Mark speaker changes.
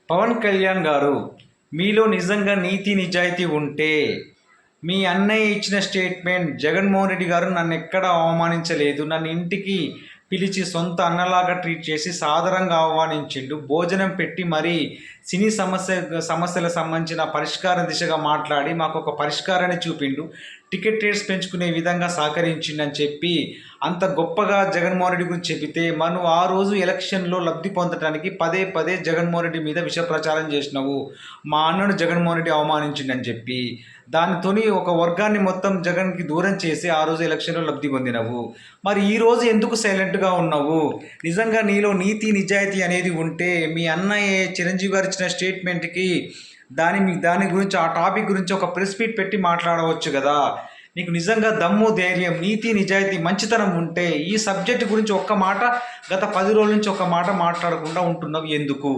Speaker 1: పవన్ కళ్యాణ్ గారు, మీలో నిజంగా నీతి నిజాయితీ ఉంటే మీ అన్నయ్య ఇచ్చిన స్టేట్మెంట్, జగన్మోహన్ రెడ్డి గారు నన్ను ఎక్కడ అవమానించలేదు, నన్ను ఇంటికి పిలిచి సొంత అన్నలాగా ట్రీట్ చేసి సాదరంగా ఆహ్వానించిండు, భోజనం పెట్టి మరీ సినీ సమస్యలకు సంబంధించిన పరిష్కారం దిశగా మాట్లాడి మాకు ఒక పరిష్కారాన్ని చూపిండు, టికెట్ రేట్స్ పెంచుకునే విధంగా సహకరించిండని చెప్పి అంత గొప్పగా జగన్మోహన్ రెడ్డి గురించి చెబితే మనం ఆ రోజు ఎలక్షన్లో లబ్ధి పొందడానికి పదే పదే జగన్మోహన్ రెడ్డి మీద విష ప్రచారం చేసినావు, మా అన్నను జగన్మోహన్ రెడ్డి అవమానించిండని చెప్పి దానితోని ఒక వర్గాన్ని మొత్తం జగన్కి దూరం చేసి ఆ రోజు ఎలక్షన్లో లబ్ధి పొందినవు. మరి ఈ రోజు ఎందుకు సైలెంట్గా ఉన్నావు? నిజంగా నీలో నీతి నిజాయితీ అనేది ఉంటే మీ అన్నయ్య చిరంజీవి గారు ఇచ్చిన స్టేట్మెంట్కి దాని గురించి, ఆ టాపిక్ గురించి ఒక ప్రెస్ మీట్ పెట్టి మాట్లాడవచ్చు కదా. నీకు నిజంగా దమ్ము, ధైర్యం, నీతి నిజాయితీ, మంచితనం ఉంటే ఈ సబ్జెక్ట్ గురించి ఒక్క మాట, గత 10 రోజుల నుంచి ఒక్క మాట మాట్లాడకుండా ఉంటున్నావు ఎందుకు?